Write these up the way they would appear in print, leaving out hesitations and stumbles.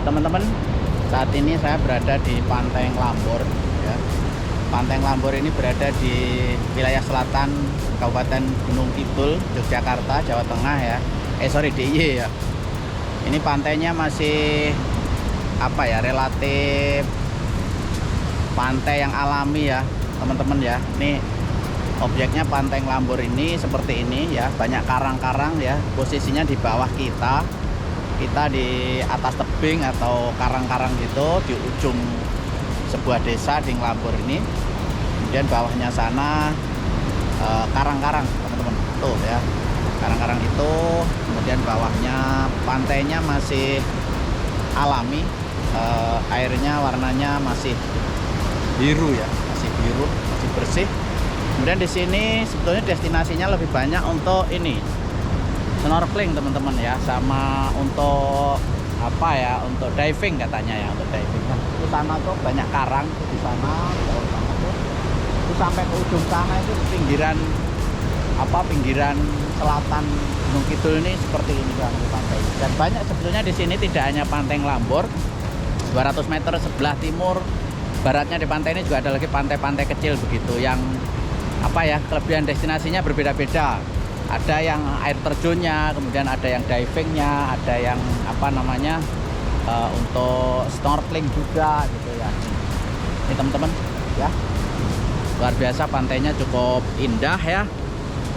Teman-teman, saat ini saya berada di Pantai Nglambor ya. Pantai Nglambor ini berada di wilayah selatan Kabupaten Gunungkidul, Jogjakarta, Jawa Tengah ya. DIY ya. Ini pantainya masih relatif pantai yang alami ya, teman-teman ya. Ini objeknya Pantai Nglambor ini seperti ini ya, banyak karang-karang ya. Posisinya di bawah kita di atas tebing atau karang-karang gitu di ujung sebuah desa di Nglambor ini. Kemudian bawahnya sana karang-karang, teman-teman. Tuh ya, karang-karang itu. Kemudian bawahnya pantainya masih alami, airnya warnanya masih biru ya, masih biru, masih bersih. Kemudian di sini sebetulnya destinasinya lebih banyak untuk ini, snorkeling teman-teman ya, sama untuk untuk diving katanya ya, untuk diving kan. Itu sana tuh banyak karang tuh di sana, jauh sana tuh. Itu sampai ke ujung sana itu pinggiran pinggiran selatan Gunung Kidul ini seperti ini kan di pantai. Dan banyak sebetulnya di sini, tidak hanya Pantai Nglambor. 200 meter sebelah timur baratnya di pantai ini juga ada lagi pantai-pantai kecil begitu yang kelebihan destinasinya berbeda-beda. Ada yang air terjunnya, kemudian ada yang divingnya, ada yang untuk snorkeling juga gitu ya. Ini teman-teman ya, luar biasa, pantainya cukup indah ya.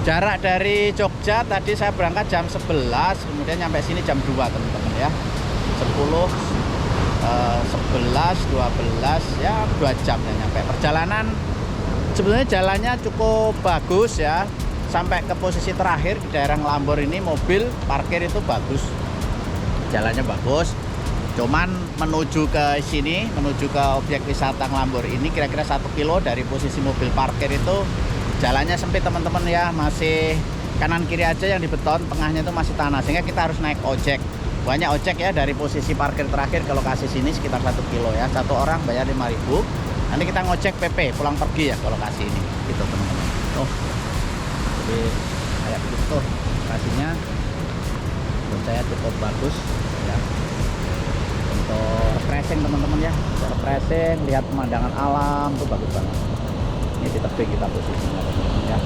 Jarak dari Jogja tadi saya berangkat jam 11, kemudian nyampe sini jam 2 teman-teman ya. 10, 11, 12 ya, 2 jam ya nyampe. Perjalanan sebenarnya jalannya cukup bagus ya. Sampai ke posisi terakhir di daerah Nglambor ini mobil parkir itu bagus, jalannya bagus. Cuman menuju ke sini, menuju ke objek wisata Nglambor ini kira-kira 1 kilo dari posisi mobil parkir itu jalannya sempit teman-teman ya, masih kanan kiri aja yang dibeton, tengahnya itu masih tanah, sehingga kita harus naik ojek. Banyak ojek ya, dari posisi parkir terakhir ke lokasi sini sekitar 1 kilo ya. Satu orang bayar 5.000. Nanti kita ngojek PP pulang pergi ya ke lokasi ini gitu teman-teman. Jadi kayak begitu lokasinya, menurut saya cukup bagus ya, untuk refreshing teman-teman ya. Untuk refreshing, lihat pemandangan alam tuh bagus banget. Ini di tebing kita posisinya teman-teman ya.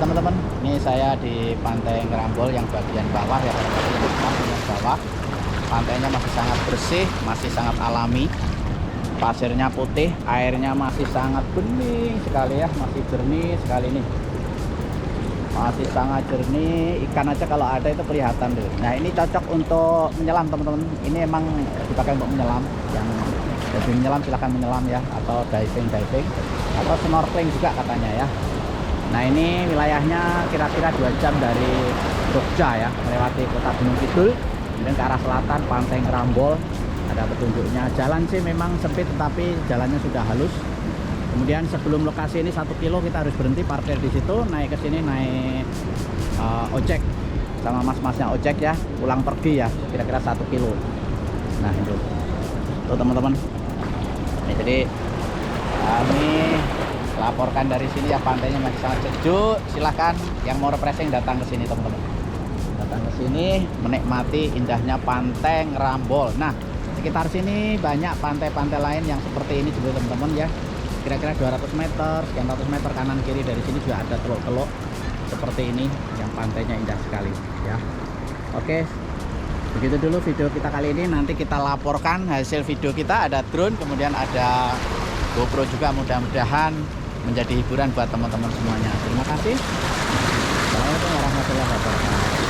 teman-teman, ini saya di Pantai Nglambor yang bagian bawah ya, bagian bawah. Pantainya masih sangat bersih, masih sangat alami. Pasirnya putih, airnya masih sangat bening sekali ya, masih jernih sekali nih. Masih sangat jernih, ikan aja kalau ada itu kelihatan tuh. Nah, ini cocok untuk menyelam teman-teman. Ini emang dipakai untuk menyelam. Yang lebih menyelam silahkan menyelam ya, atau diving atau snorkeling juga katanya ya. Nah, ini wilayahnya kira-kira 2 jam dari Jogja ya, melewati kota Gunungkidul, kemudian ke arah selatan Pantai Nglambor. Ada petunjuknya. Jalan sih memang sempit, tetapi jalannya sudah halus. Kemudian sebelum lokasi ini 1 kilo kita harus berhenti parkir di situ, naik ke sini, naik ojek sama mas-masnya ojek ya, pulang pergi ya, kira-kira 1 kilo. Nah, itu tuh teman-teman. Jadi kami laporkan dari sini ya, pantainya masih sangat sejuk. Silahkan yang mau refreshing datang ke sini teman-teman, datang ke sini menikmati indahnya Pantai Nglambor. Nah, sekitar sini banyak pantai-pantai lain yang seperti ini juga teman-teman ya, kira-kira 200 meter, sekian ratus meter kanan kiri dari sini juga ada teluk-teluk seperti ini yang pantainya indah sekali ya. Oke, begitu dulu video kita kali ini. Nanti kita laporkan hasil video kita, ada drone, kemudian ada GoPro juga, mudah-mudahan menjadi hiburan buat teman-teman semuanya. Terima kasih. Assalamualaikum warahmatullahi wabarakatuh.